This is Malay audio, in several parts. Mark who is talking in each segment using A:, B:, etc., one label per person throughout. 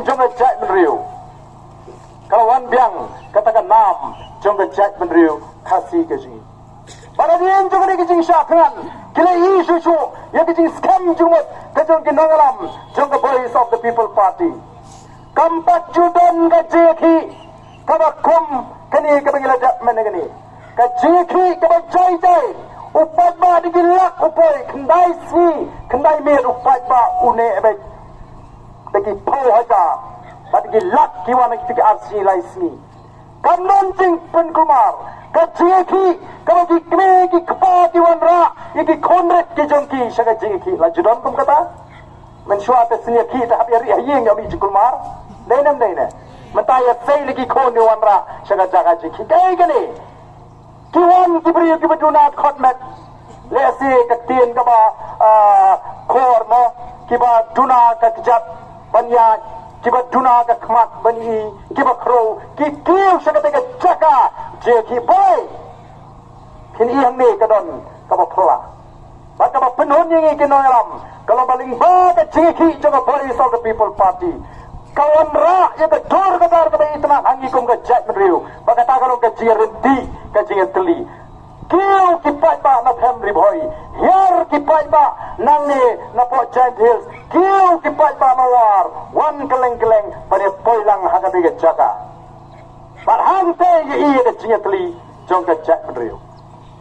A: jong ajak menriu. Kawan biang katakan nam jong ajak menriu kasih kejing. Pada dia jong ni kejing syakran. Kila isu ya kejing scam jong kejong kinangalam jong the voice of the people party. Kampat judan kejeki kabakum kini kabangilajak mana kini. Kejeki kabajai upat ba digilak upoi kendai si kendai mir upat ba une ebek dagi pau haja ba digilak kiwana kita arsi laisni kanon jing pen kumar kajeki kabagi kme ki kpa kiwan ra yaki konret ki jongki shaga jeki la judon kum kata mensuat senia ki ta habi ri hayeng ami jikulmar dainam daina mentaya sei lagi kon kiwan ra shaga jaga jeki kai kene kiwan kibri kibadunat khotmet lesi katien kaba khor mo kiba duna ka kjat banya kiba duna ka khmat bani kiba khro ki kiu sagate ka chaka je ki boy kin ihang ni kadon kaba phla ba kaba penhon yang kinoram kalau baling ba ka jeki jaga voice of the people party kawan ra ya ka dor ka dar ka itna angi kum ka jat mriu ba ka ta ka ka jirenti ka jingetli kiu kipai ba na family boy here kipai ba nang ni na po giant hills kiu kipai ba na war one keleng pada poilang haga biga jaga barhang te ye ka jingetli jong ka jat mriu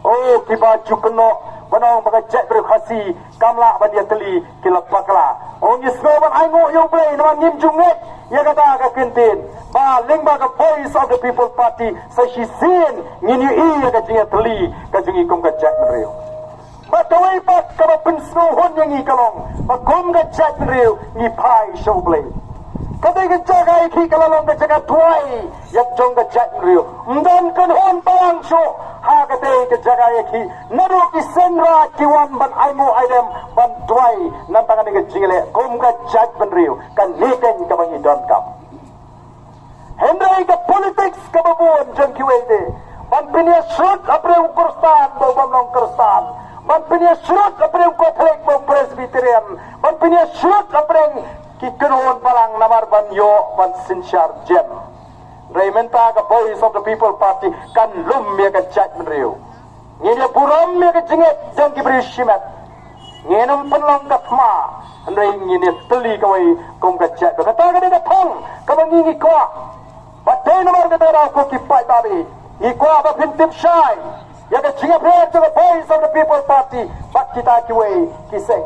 A: oh kiba jukno banong baga jat mriu khasi kamla ba dia teli kilapakla oh ni snoban ai ngo yo play na ngim junget ya kata ka kintin ba lingba ka voice of the people party sa shi sin ngini i ka jinga teli ka jingi kum ka jat mriu ba tawai pa ka ba pin sno hon yang i kalong ba kum ka jat mriu ni pai show play kadai ka jaga i ki kalalong ka jaga tuai yak jong ka jat mriu mdan kan hon bang sho ha ka te ka jaga i ki naro ki senra ki wan ban ai mo aidem ban tuai nan tangan ka jingle kum ka jat mriu kan leken ka bang i don kam Hendrai ka politics ka babon jeng kiwede. Ban pinia shrut apre ukurstan bo bamlong kerstan. Ban pinia shrut apre ukothlek bo presbyterian. Ban pinia shrut apre ki kenon palang namar ban yo ban sinshar jem. Raymenta ka voice of the people party kan lum ya ka chat menriu. Ngene buram ya ka jinget jeng ki beri shimat. Ngenam penlong ka thma. Hendrai ngene teli ka wai kum ka chat. Kata ka de thong ka bangi ko. Batai nomor kedua aku kipai babi. Iko apa pintip syai. Ya ke cinga prayer to the voice of the people party. Bak kita kiway kiseng.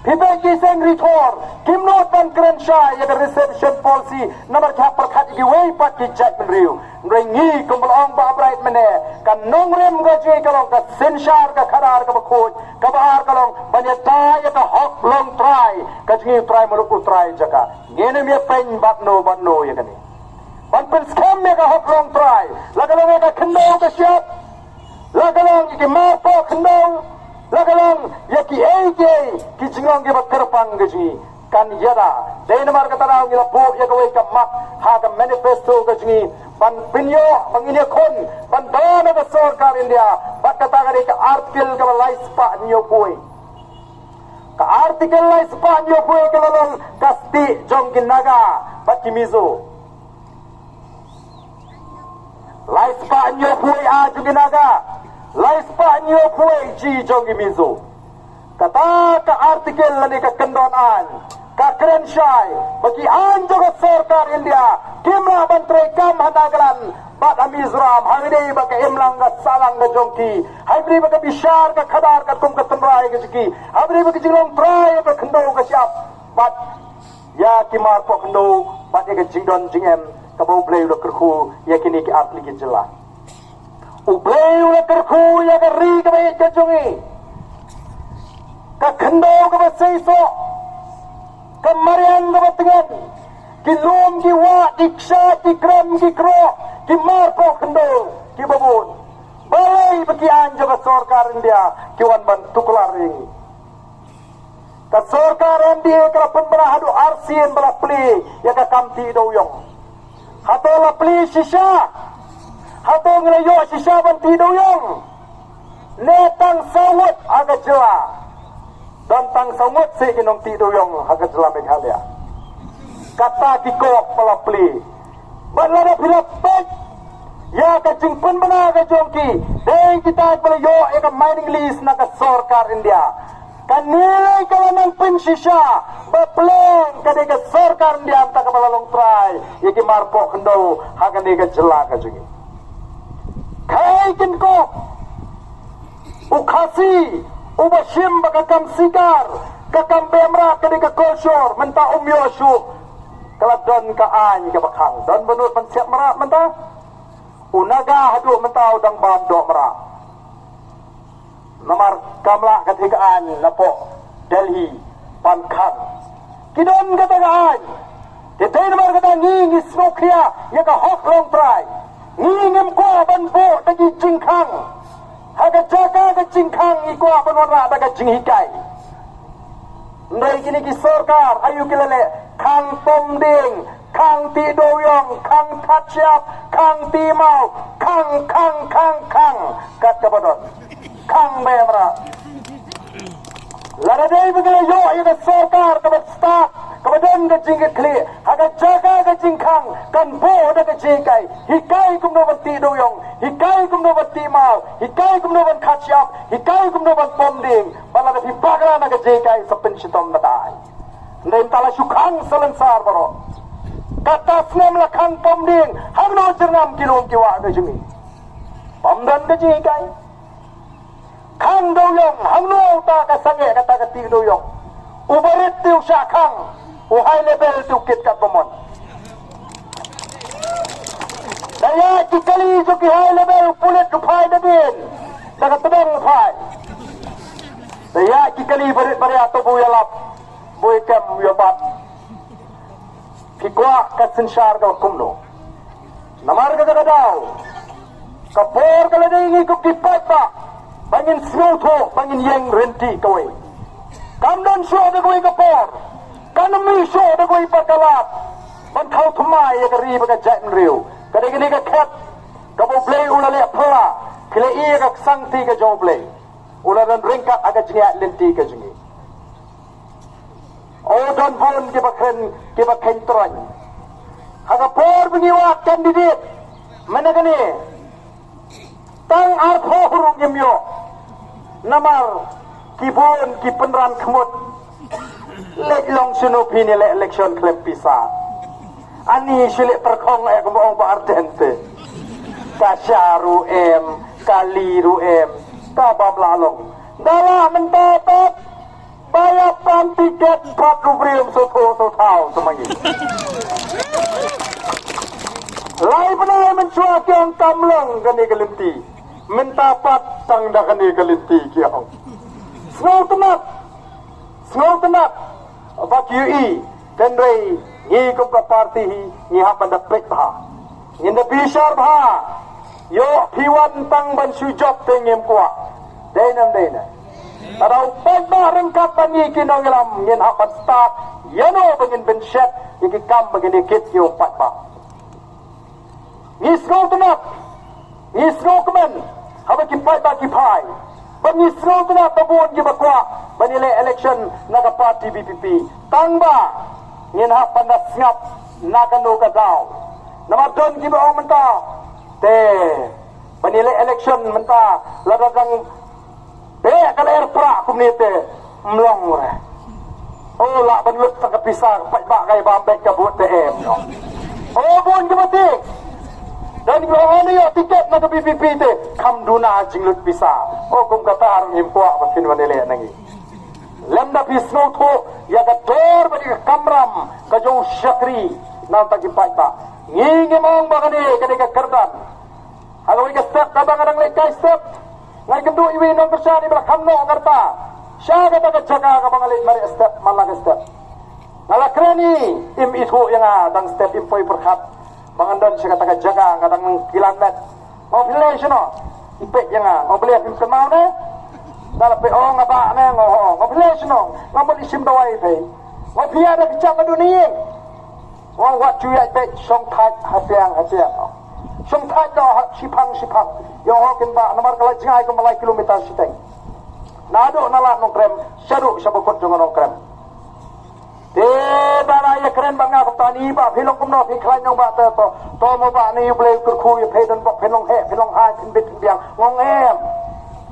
A: Pipai kiseng ritor. Kimno tan keren syai. Ya ke reception policy. Nomor kah perkat kiway pat kijat menriu. Rengi kumbulong ba bright mene. Kan nongrem gaji kalong ka sensyar ka kadar ka bakut. Ka bahar kalong banyak tay ya ka hok long try. Ka jingi try melukul try jaka. Ngene me pen batno ya kani. Ban pen scam mega hok long try. Lagalong mega kendong ka siap. Lagalong iki mapo kendong. Lagalong yaki AJ ki jingong ki bakarpang gaji. Kan yada. Dahil namar kataraw nila po yagaway ka mak. Haga manifesto gaji. Ban pinyo panginya kon. Ban dana ka sarkar India. Bat katagari ka artikel ka laispa niyo poy. Ka artikel laispa niyo poy kalalong kasti jong kinaga. Bat kimizo. Lais pa nyo puay aju ginaga. Lais pa nyo puay ji jong imizo. Kata ka artikel lani ka kendonan. Ka kerensyay. Bagi anjo ka sarkar India. Kimla bantray kam hanagalan. Bat amizram. Hangide baka imlang ka salang ka jongki. Hangide baka bisyar ka kadar ka kum ka temray ka jiki. Hangide baka jinglong tray ka kendo ka siap. Bat ya kimar po kendo. Bat ya ka jingdon jingem. Kabau play ulah kerku yakini ki apli ki jelah. Uplay ulah kerku ya kari kabai jajungi. Ka khendo kabai seiso. Ka marian kabai tengan. Ki lum ki wa diksha ki kram ki kro ki marpo khendo ki babun. Balai bagi anjo ka sarkar India ki wan ban tuklar ini. Ka sarkar India ka penberahadu arsin bala pli ya ka kamti doyong. Hato la pli shisha. Hato ngelayo shisha banti doyong. Netang sawut agak jela. Dan tang sawut si kinong ti doyong agak jela meghalya. kata kiko pelapli balada pilapet ya kacing pun benar ke jongki dan kita boleh yo eka mining list nak sarkar India kan nilai kawanan pensisya berpeleng kadega sarkar India tak kepala long try iki marpok kendo hakan dega jelak kajungi kai kinko ukhasi ubashim bakakam sikar kakam bemra kadega kolsor menta umyoshu kaladon ka an ka bakang don benut pensiap merak menta unaga hadu mentau dang bam dok merak namar kamla katigaan lapo Delhi pankang kidon katagaan kita namar kata ngi smokia ya ka hok long try ngingem ko ban bo dagi jingkang haga jaga ka jingkang iko ban warna daga jinghikai ndai kini ki sarkar ayu kilale kang pomding kang ti doyong kang kacap kang timau kang kat kabadon kang memra laradai begala yo ayu ka sarkar kabat start kabadon ka jingit kli haga jaga ka jingkang kan bo da ka jingkai hikai kum no bati doyong hikai kum no bati mau hikai kum no ban kacap hikai kum no ban pomding bala da pipagala na ka jingkai sa pensitom na dai ndai tala syukang salensar baro kata snem la kang pomding hangno jernam kilom kiwa ka jimi pamdan ka jingkai kang doyong hangno ta ka sange kata ka ti doyong ubarit tiu syakang high level tiu kit ka pomon daya kikali jo ki high level pulit tu phai dadin daga tebang phai daya kikali barit ato buyalap buy kem yobat kikwa ka sensyar ka kumno namar ka daw kapor ka ladai ko kipat ba bangin snoto bangin yang renti kawai kamdan syo da kawai kapor kanami syo da kawai pakalat ban thau thumai ya ka ri ba ka jai riu kadai kini ka khat ka bo play ulale phla kile i ka sangti ka jo play ularan ringkat aga jinga lenti ka jingi oh don bon ke bakhen tron haga por bingiwa candidate managani tang artho hurung yemyo namar kibon ki penran khmut lek long sunu pini le election klep pisa ani sile perkhong ay kumong ba ardente kasyaru em kaliru em kabam lalong dala mentetet bayarkan tiket 4 rupiah so tau semangi lai penai mencuak yang kamlang kani kelinti mentapat tang dah kani kelinti kiau small tenat bak UI dan rei ngi kum ka parti ngi ha pada pek bha ngi na bishar bha yo piwan tang ban sujok tengem kwa denam Tarau pagba rengkat bani kinong ilam ngin hapat start yano bangin bensyet iki kam bangin ikit yo pagba ngisgo tenat ngisgo kemen haba ki pagba ki pai bangisgo tenat tabun ki bakwa banile election naga party BPP tangba ngin hapan na siap naga no ka daw namadon ki ba menta te banile election menta ladagang kalau air perak komuniti melong re. Oh lah benlut tak pisang pak kay bambek ka buat TM. Oh bon gemati. Dan kalau ni yo tiket na ke PPP te kam duna jinglut pisa. Oh kum katar ngimpuak makin wanele nangi. Lemda pisno tho ya ka tor bagi kamram ka jo syakri na ta ki pak. Ngi mong bagani kadika kerdan. Hago ka step ka bangang lekay step. Ngai kendu iwi nong kersani bela kamno ngarta sya kata ka jaga ka bangalit mari step malang step ngala kreni im itu yang dang step im poi perkhat bangandon sya kata ka jaga kadang kilan met population no ipe yang ngobeli im kemau ne dala pe oh ngaba ne population no ngamul isim dawai pe ngopia ada kecap dunia wong wat cuya pe song thai hatiang song thai do sipang yo hokin ba nomor kala jingai ko malai kilometer siteng nado nala nong krem syaruk sabukot jonga nong krem Dana ya keren bang ngap tani ba philong kumno phi khlai nyong ba to mo ba ni ble kur khu ye phe don bok phelong he phelong ha tin bit biang ngong em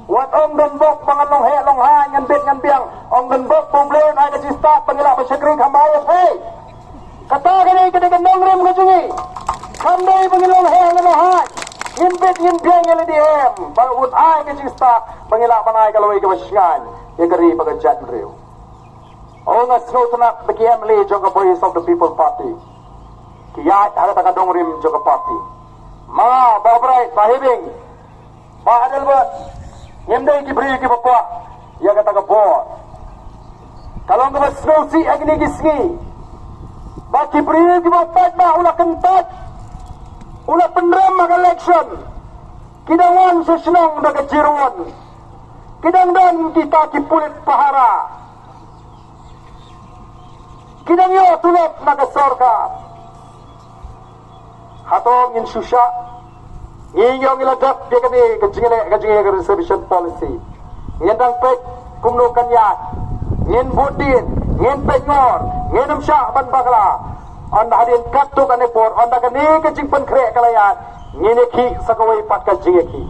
A: wat ong don bok bang long he long ha ngan bit ngan biang ong don bok pum le na ka start pangila ba sekri khamai he kata gani ke nong rem ka jungi khamdai pangilong he ngano ha ngin bit ngin biang ngel di em ba ut ai ka start pangila banai ka loi ka ba sngan ye kari ba ka jat riu Orang asal tu nak bagi MLA juga Voice of the People Party. Kiat ada tak dong rim juga party. Ma, babrai, bahibing, bahadal buat. Nyemdai kibri kibapa, ya kata kebor. Kalau kau snow si agni gisni, bah kibri kibapa bah ulah kentat, ulah penram makan election. Kidangan sesenang dah kejiruan. Kidang dan kita kipulit pahara. Kidang yo tulok nagasorka. Hatong in susha. Ngiyong iladak dia kajingile reservation policy. Ngedang pek kumno kanyat. Ngin budin, ngin pengor, nginam syak ban bakla. Anda hadin katuk anepor, anda kani kajing penkre kalayat. Ngineki sakawai pat kajingeki.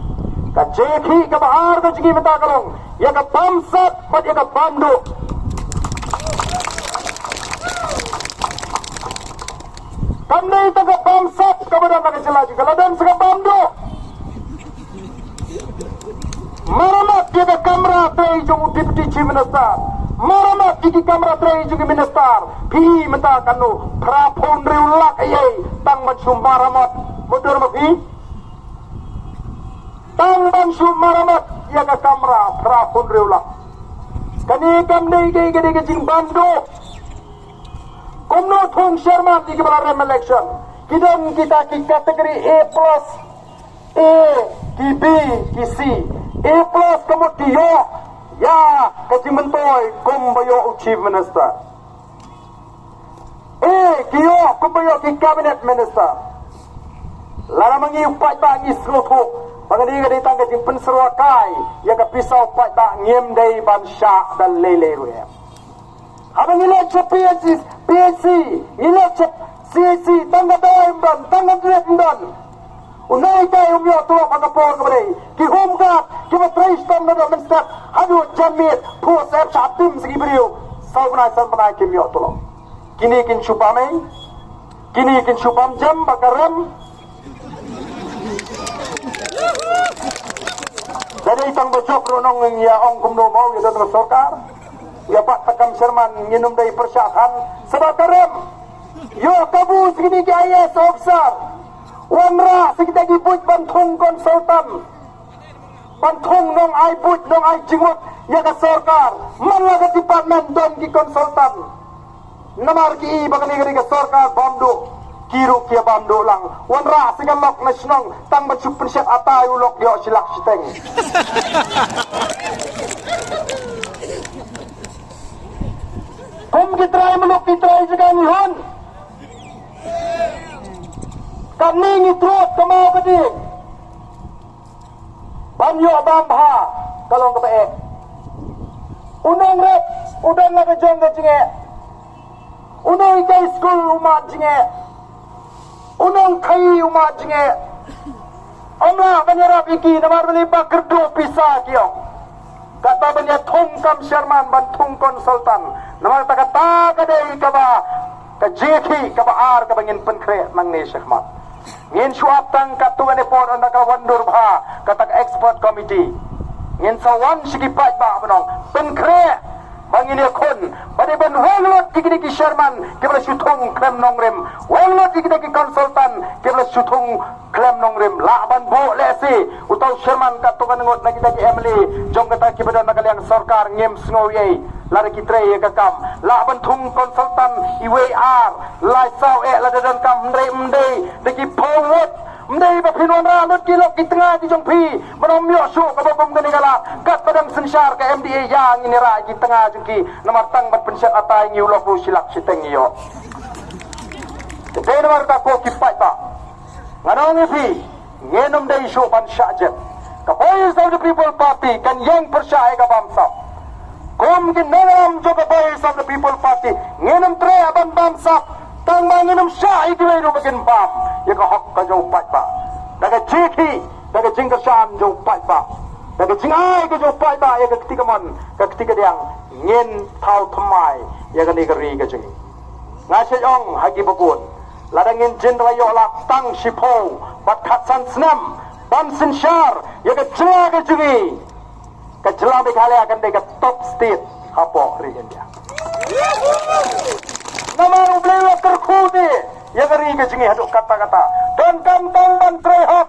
A: Kajingeki kabahar kajingi mata kalong. Ya ka bamsat pat ya ka banduk. Kami tagap bamsat kepada nak selagi kalau dan segala bamdo. Maramat dia ke kamera tray jung deputy chief minister. Maramat di kamera tray jung minister. Pi menta kanu prapon riulak ayai tang mansum maramat motor mafi. Tang mansum maramat dia ke kamera prapon riulak. Kani kami ke jing bamdo. Kumno thong Sherman di kepala rem election. Kita kategori A+, A, ki B, ki C. A+ kemudian ya kaji mentoy kumbayo chief minister. A, kiyo kumbayo ki cabinet minister. Lala mangi upat ba ngi slotu. Pangadi ka ditang kaji penseruakai ya ka pisau upat ba ngiem day ban syak dan lele ruem. Abang elect PHC, elect CAC, tangga doang, tangga duit dan. Unai kaya umyo tu pagapor kembali. Kihum ka, kimatrais tam na doon step. Hadu jamit, puas ep chatim segi beriu. Salbanai kimyo tu lo. Kini kin shupam jam bakaram. Jadi itang bojok runong ya ong kumno mau ya dalam sorkar. Ya Pak Takam Sherman minum dari persyakan sebab karam yo kabu segini ke IAS officer wanra segini gibut bantung konsultan bantung nong ai but nong ai jingut ya ke sorkar mana ke department don ki konsultan namar ki bagani ke sorkar bamdu kiru kia bamdu lang wanra segalok nasional tang bacu pensyat atai ulok yo silak siteng. Kum kitray meluk kitray juga nihon. Kami ngitrut kemau kedik. Banyo bambha kalong kebaik. Unang rep, udang nak kejong ke jinge. Unang ikai school umat jinge. Unang kai umat jinge. Omlah banyarap iki namar melipah kerdu pisah kiyong. Kata banyak thongkam Sherman bantung konsultan. Namar kata kadai kaba ka JK kaba ar kaba ngin penkre nang ni Syekmat. Ngin suap tang katuan epor anda ka wandur bha kata expert committee. Ngin sawan sigipat ba benong penkre bangin yakun bade ben wenglot kikini ki Sherman kebla sutung klem nongrem wenglot kikini ki konsultan kebla sutung klem nongrem laban bo lesi utau Sherman katukan ngot na kita ki MLA jong kata kibada nakaliang sarkar ngem sngoyei lari kitre ye kakam laban thung konsultan IWR laisau ladadan kam mde deki powot mde ba pinon ra lut kilok ki tengah di jong pi menom yo su ka bom gani gala kat padang sensar ka MDA yang ini ra di tengah jengki nomor tang bat pensyat atai ngi ulok bu silak siteng yo tete nomor ta ko ki pai ta nganong pi ngenom dai su pan syajet ka Voice of the People Party kan yang percaya ka bangsa ko nginum ginenam juga boys of the people party nginum tre aban bangsa tang manginum syai kiwairu bagin bam yaka hok ka jo pat ba daga jiki daga jingkersan jo pat ba daga jingai ka jo pat ba yaka ketika man ka ketika diang ngin thau thamai yaka ni gari ka jingi ngasih ong hagi babun ladangin jin rayo lak tang sipo bat khatsan snam ban sinshar yaka jela ka jingi ka jela be khale akan de ka top state hapo ri india nama ublewa kerkhudi ya gari ke jingi haduk kata-kata don kam tang ban trehok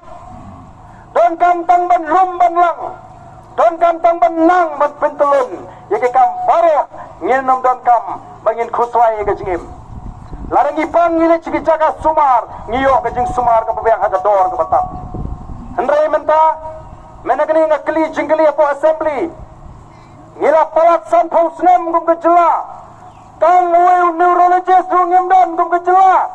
A: don kam tang ban rum ban lang don kam tang ban nang ban pentelun ya ke kam baro ngenom don kam bangin khuswai ke jingim larangi pang ngile cigi jaga sumar ngiyo ke jing sumar ke pebang haga dor ke batap hendrai menta menagani ngakli jingli apo assembly ngila palat san phosnem gum ke jela kang uwe neurologist rungim dan gum kejela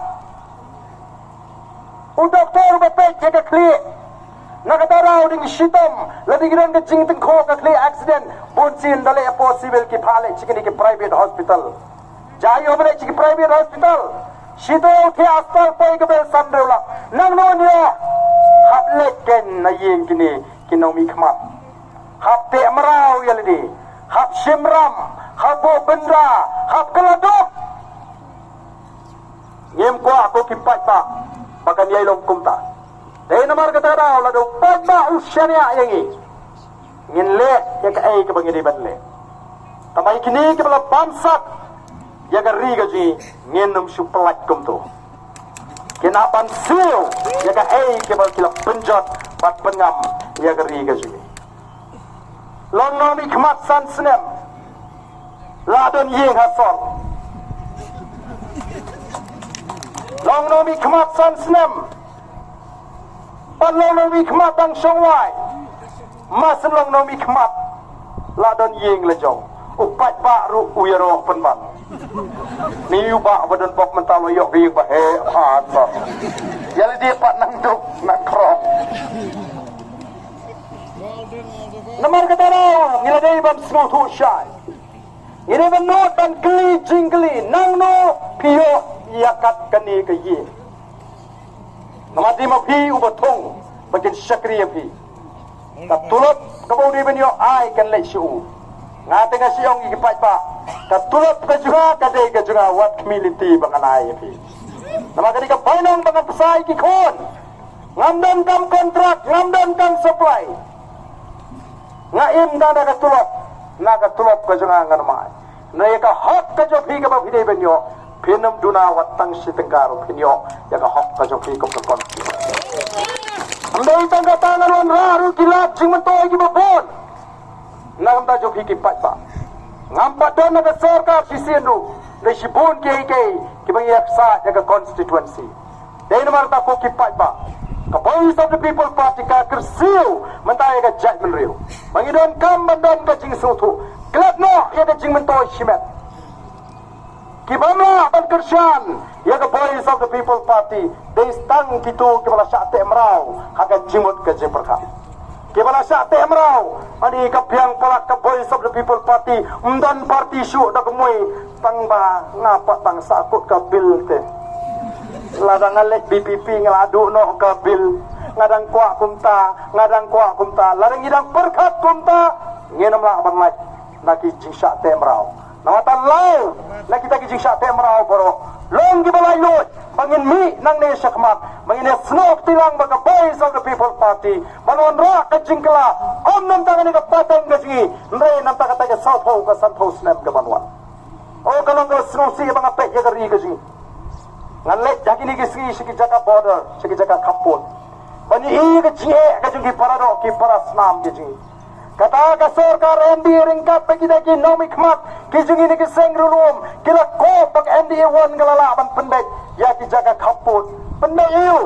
A: u doktor bapek jaga kli nakatarau ding shitam lagi giran ke jing tengko ka kli accident bunsin dale possible ki phale chikini ki private hospital jai obre chiki private hospital shito ke astal poi ke bel sandrula nang no ni hap leken na yin kini kinomi khmat hap te amrau yalidi hap shimram habo benda hab keladuk ngem ko ako kipat ba bakan yai long kumta dai namar kata dah la do pada usyania yangi ngin le ya ka ai ke bangidi banle tamai kini ke bala bansat ya ka ri ga ji ngin num su pelat kum tu kena ban siu ya ka ai ke bal kila penjot bat pengam ya ka ri ga ji long no mi khmat san snem ladon yeng hasol long no mi khmat san snem pan long no mi khmat dang shongwai mas long no mi khmat ladon yeng le jong upat ba ru uyaro pen ban ni yu ba badan pok mental yok ri ba he phat ba yale dia pat nang duk nang krong namar kata ro ngila dei ban small to shine ini benot dan keli jingkeli nang no pio yakat kani ke ye namati ma pi ubatong bakin syakriya pi katulot kabau di benyo ai kan le shu ngate nga siong ikipat pa katulot ka juga kadai ka juga wat community banganai pi namaka di ka painong bangan pesai ki kon ngamdan kam kontrak ngamdan kam supply ngaim dana katulot naga tulop ka janga ngarmai na yaka hak ka jo phi ka ba phide benyo phinam duna watang sitengaro phinyo yaka hak ka jo phi ko kon andai tangga tangan raru kilap jing mentoi ki babon nagam ta jo phi ki pat ba ngampa don naga sarkar sisiendu ne shibun ki bang yaksa yaka constituency dai namar ta ko ki pat ba ka voice of the people party ka kersiu mentai ka judgment riu mangidon kam bandon ka jing sutu klap no ya ka jing mentoi shimet ki bamla ban kershan ya ka voice of the people party dei stang kitu ke bala syate emrau haka jimut ka jing perkha ke bala syate emrau ani ka piang palak ka voice of the people party umdan party syu da kemoi tang ba ngapa tang sakut ka bil te ladang alek BPP ngeladu no ke bil ngadang kuak kumta ladang idang perkat kumta ngenam lah abang lek naki jingsak temrau nawatan lau naki taki jingsak temrau boro long gibalai lot bangin mi nang ne syakmat bangin ne snok tilang baka voice of the people party banon ra ka jingkala om nam tangan ka patang ka jingi ndre nam ta kata ka south ho ka san ho snap ka banwan o kalong ka snosi bang apek ya ka ri ka jingi ngalek jagi ni kisri siki jaka border siki jaka kampun bani hi ke jie ka jungi parado ki paras nam ke jingi kata ka sarkar ND ringkat bagi dagi nomi khmat ki jungi ni ki sengrulum kila ko bak ND won galala ban pendek ya ki jaka kampun pendek iu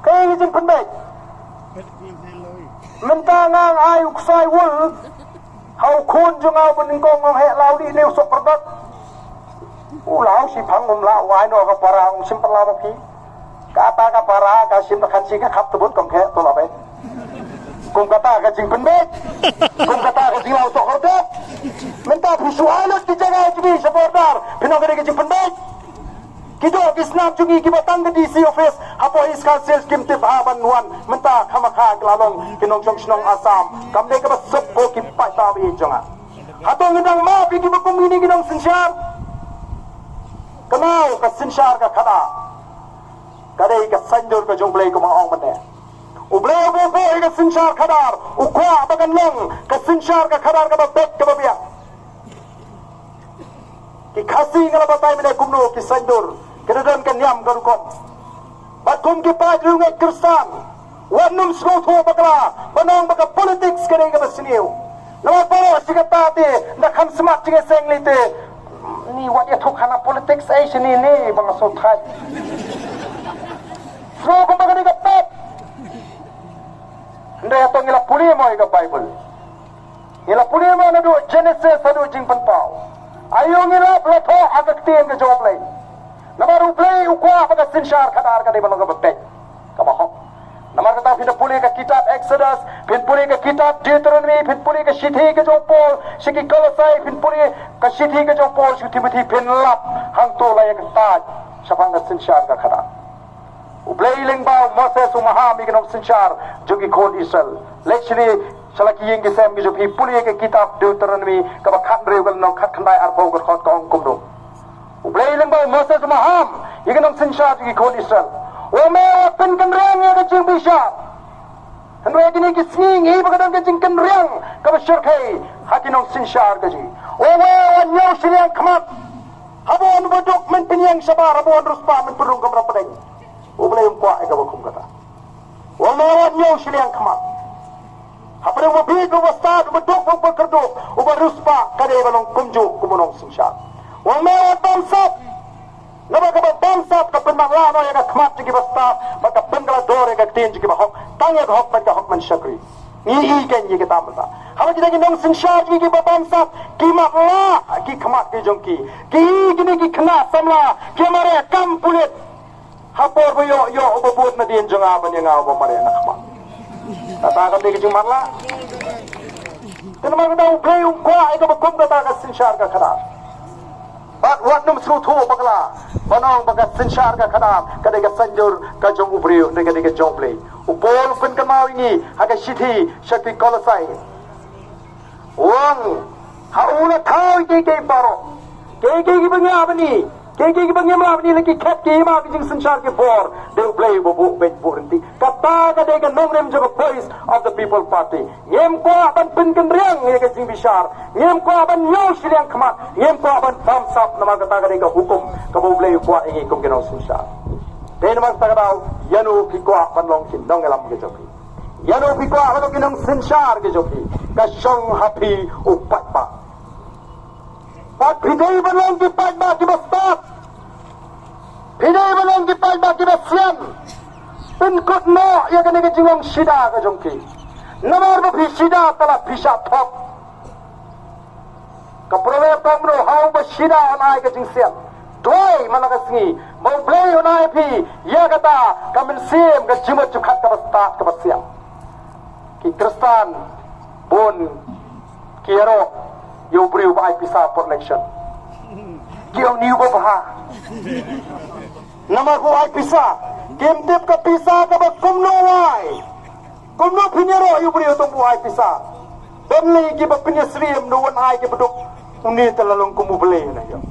A: kai jing pendek mentangang ai uksai wul hau kun junga beningkong ngong he laudi ni usok perdat ulau si pangum la wai no ka para ung sim pala ki kata ka para ka sim kan si ka khap tebut kong ke to la be Kung kata ka jing penbet, kung kata ka jing lau tok hordat, minta visualat dijaga juga sa bordar, pinagari ka jing penbet. Kido Islam jungi kibatang ke DC office apo iskal sales kimte baban wan menta khamaka glalong kinong chong snong Assam kamne ka basop ko ki paita bi jonga hato ngidang ma bi ki bakum ini kinong sinsyar kanau ka sinsyar ka khada kadai ka sanjur ka jonglei ko maong mane uble bo bo ka sinsyar khadar ukwa bagan long ka sinsyar ka khadar ka babek ka babia ki khasi ngala batai mene kumno ki sanjur kedadan kan yam garukon bakum ki paju ngai kristan wanum sroto bakla banong baka politics kare ka basniu nama paro sigata te na kham smart jinge senglite ni wat ya thokana politics ai sini ni bang so thai sro ko baka ni ka pet ndai to ngila puli mo ka bible ngila puli mo na do genesis adu jing pan pau ayo ngila plato agak tien ka job lai Namar uplay ukwa pada sinsyar kadar kadai balong kabek kabahok. Namar kata pindah pulih ke kitab Exodus, pindah pulih ke kitab Deuteronomy, pindah pulih ke Shithi ke Jopol, Shiki Kolosai, pindah pulih ke Shithi ke Jopol, Timothy pindah lap hang tu layak taj siapang ke sinsyar ke kadar. Uplay lengbau Moses umahami ke nom sinsyar jogi kod Israel. Lechli salaki yang kesem ke jopi pulih ke kitab Deuteronomy kabakhan rew ke nom khat khandai arpau ke khot kong kumdum. Ublay lang ba Moses maham ikan ang sinsya di kod Israel o may pen kanrang ya kajing bisya hanwe gini kisning iba kadang kajing kanrang kabasyar kay hakin ang sinsya kaji o wanyaw silang kamat habon badok men pinyang sabar habon ruspa men perung kamrapadeng ublay yung kwa ikabakum kata o may wanyaw silang kamat hapadang mabig wastad badok magpagkardok o baruspa kaday balong kumjo kumunong sinsya Wang may bamsap, na magkabamsap kapag manglano yung kakmat yung kibasta, magkapangalador yung kaktin yung kibahok, tangya kahok man kahok man syakri. Iigan yung kitamata. Habang kita ginong sinsyar yung kibabamsap, kimakla, kikamat yung ki. Kiigini kikna samla, kimare kampulit. Hapor mo yo ubabot na din yung aban yung aban mare na kamat. Tatakan din yung marla. Tinamang na ublay yung kwa, ikaw magkum katakas sinsyar ka karat. But what num srutu bakla banong baga sinsyar ka kanam kadai ka sanjur ka jong ubriu ne kadai ka jongle upol pen ka mawingi haga shithi shakti kolosai wang haula thau ke baro ke bangya bani ke bangya ma bani lagi khat ke ma bijing sinsyar ke for de play bobu bet burinti kata kadai ka nomrem jo voice of the people party yem ko ban pen kan riang ye ka jing bishar yem ko ban yo silang khamat yem ko ban bamsap nama kata kadai ka hukum ka boblay ko ingi kum kenong sinsyar de nama kata kadau yanu ki ko ban long kin dong elam ke joki yanu ki ko ban kenong sinsyar ke joki ka shong happy upat pa Pat pidai balong ki padba ki bastat. Pidai balong ki padba ki basyan. Pinkut no ya kene ke jingong sida ka jongki. Namar ba sida tala pisha thok. Kaprole tamro hau ba sida anai ke jingsian. Doi malagasngi mau play onai pi ya kata kamen sim ka jimat cukhat ka bastat ka basyan. Ki Kristan bon kiero you bring by pisa for election. Kiyong niyo ba ha? Nama ko ay pisa. Kimtip ka pisa ka ba kumno ay? Kumno pinyero you bring itong buhay pisa. Benli ki ba pinyasriyam nuwan ay ki badok uni talalong kumubali na yun.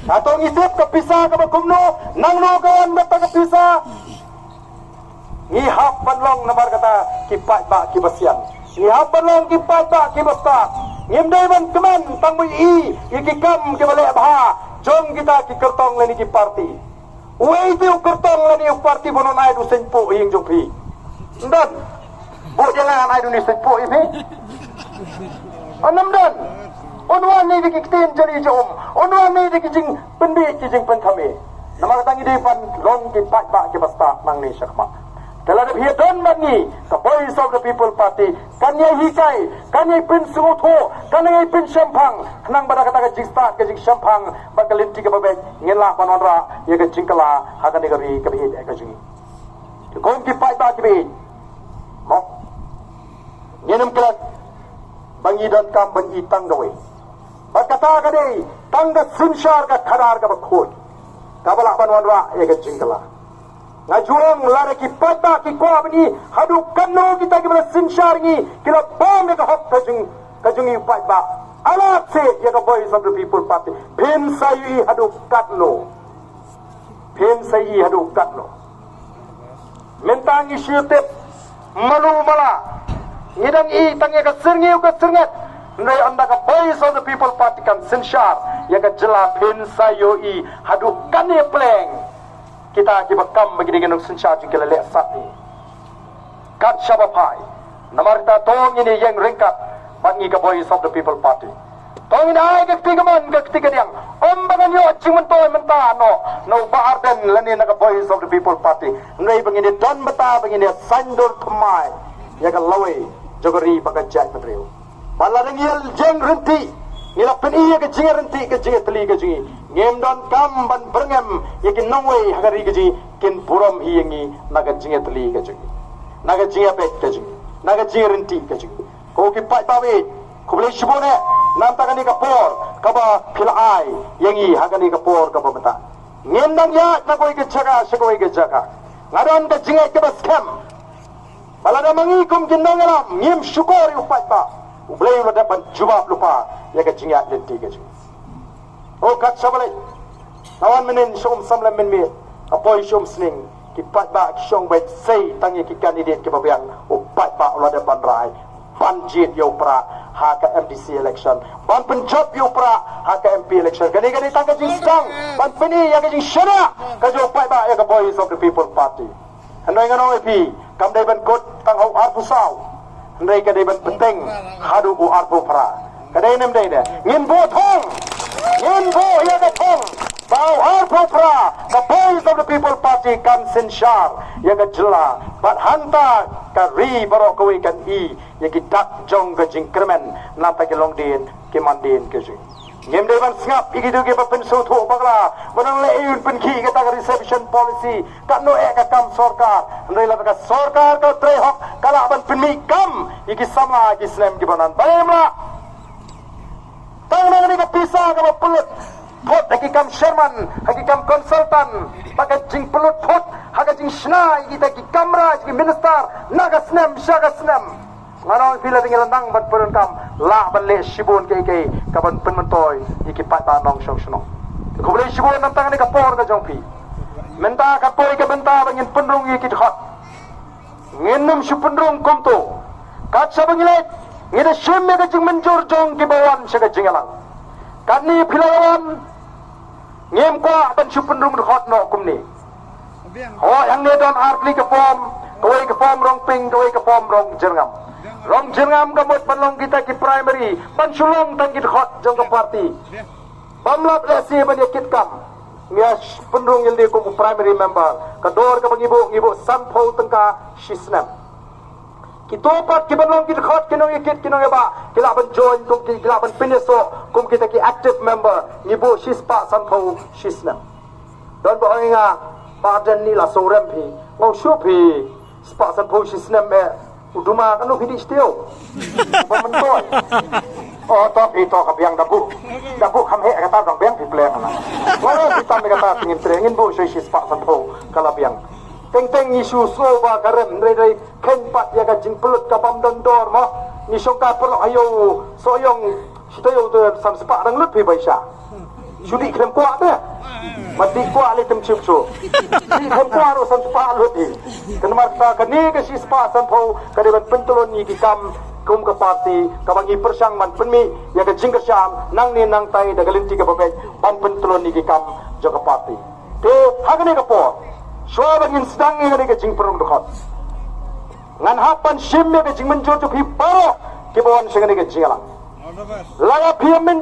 A: Atong isip ka pisa ka ba kumno nang nogawan ba ka pisa? Ngihap panlong na markata kipat ba kibasyan. Ihap long kipat ba kibasta ngimday man keman tangmoy ikikam kibali abha jom kita kikertong lani ki party uwe itu kertong lani yung party bonon ay do senpo ing jopi ndan bo jangan ay do ni senpo ibi anam dan onwan ni dikiktin jari jom onwan ni dikijing pendi kijing penthame nama tangi depan long kipat ba kibasta mang ni syakma Kalau ada hidup lagi, the voice of the people party, kanya hikai, kanya pin sunguto, kanya pin syampang, kenang pada kata kajing start kajing syampang, bakalim tiga babek, ngelah panonra, ya kajing kala, hakan negari kabihit kajing. Kong kipai ba kibihit, Mo. Ngenam kelat bangi dan kam bangi tanggawe. Berkata kade tangga sinsyar ka khadar ka bakhoi. Kabala banwan wa ya ka jingkala. Ngajuang lare ki pata ki kwa bani hadu kanno kita ki bala sinsyar ngi kila bom ka hok kajungi upai ba. Alat se ya ka voice of the people party. Bim sayi hadu katno. Bim sayi hadu katno. Mentang isyutip malu mala. Ngidang i tangya ka serngat. Ndai anda ka voice of the people party kan sinsyar ya ka jela bim sayo i hadu kane pleng. Kita kibakam begini genung sinsyar jingkala lek sat ni. Kat syabapai. Namarta tong ini yang ringkat bangi ka voice of the people party. Tong ini ay ketiga diang. Ombangan yo cing mentoy mentah no baarden lani na ka voice of the people party. Ngai begini don beta begini sandor kemai. Ya ka lawe jogori bagajat pedriu. Balarang yel jeng renti. Ngila peni ya ka jing renti ka jing teli ka jing. Ngem don kam ban berngem ya ki nongwe hagari ka jing kin buram hi yangi naga jing teli ka jing. Naga jing pek ka jing. Naga jing renti ka jing. Ko ki pai bawe ko boleh shibone nam takani ka por kaba philai yangi hagani ka por kaba mata. Ngem dang ya na koi ka jaga shakoi ka jaga. Ngadon ka jing ka ba scam. Balada mangikum ginangalam ngem syukuri upai ba. Ublay lo dapat jawab lupa ya ka jing ya lenti ka jing. Oh kat sabalay. Nawan menin syom samlam men mi. Apoy syom sning ki pat ba ki syong bet sei tangi ki kandidat ki babiang o pat ba lo da ban rai. Ban jit yo pra ha ka MDC election. Ban penjob yo pra ha ka MP election. Gani tangga jing stang. Ban peni ya ka jing syara ka jo pat ba ya ka voice of the people party. Handai ngano epi kam dai ban kot tang hau arpu sau. Handai ka dai ban penting hadu u arpu pra. Kadai nem dai da. Ngin bo thong. Ngin bo ya ka thong. Bau arpu pra. The voice of the people party kan sinsyar ya ka jela. Bat hanta ka ri baro kowe kan i ya ki dak jong ka jing kremen nata ki long din ki mandin ke jing. Ngem dai ban ngap igidu ke pen so tho bagla banang le yun pen ki ka ta reception policy ka no e ka kam sarkar ndai la ka sarkar ka tre hok kala ban pen mi kam iki sama ki islam ki banan baimla tang nang ni ka pisa ka pulut pot haki kam Sherman haki kam consultant pakai jing pulut pot haki jing snai kita ki kamera ki minister naga snam syaga snam ngarang bila tinggal nang ban perun kam la ban le shibun ke kaban penmentoy iki pata nong syong syong ko boleh shibun nang tangan ni ka por ka jongpi menta ka toy ka benta bangin penrung iki hot ngenum shu penrung komto kacha bangilet ngida shemme ka jing menjur jong ki bawan syaga jingalang kani philawan ngem kwa ban shu penrung hot no kumni ho yang ne don artli ka pom koi ka pom rong ping koi ka pom rong jerngam rong jengam kamut panlong kita ki primary pansulong tangkit hot jong ka party pamlap lesi ban yakit kam ngias pendrung yeldi ko primary member kador ka bangibo sampho tangka shisnam kitopat ki banlong kit hot kinong yakit kinong ba kila ban join kum ki kila ban pineso kum kita ki active member ngibo shispa sampho shisnam don ba nga padan ni la sorem phi ngau shupi spa sampho shisnam me uduma kan lu hidi stio pementoy oh top itu kabiang dabu kam he kata dong biang dipleng na wala kita me kata pingin trengin bu soi spa sanpo kala biang teng isu so ba karem rei ken pat ya ka jing pelut ka pam dondor mo ni songka perlo ayo soyong sitoyo de sam spa dang lut pi baisa sudi krem kwa de mati kwa le tem chup chu ni krem kwa ro sam spa lut di kan marta kan ni ka si spa sanpo ka de ban pentolon ni ki kam kum ka party ka bangi persang man penmi ya ka jing ka syam nang ni nang tai da galinti ka babek ban pentolon ni ki kam jo ka party te hagani ka po so bangin sedang ni ka jing perung dokot ngan hapan shim me ka jing menjo chu pi paro ki bon sing ni ka jing lang la ya pi men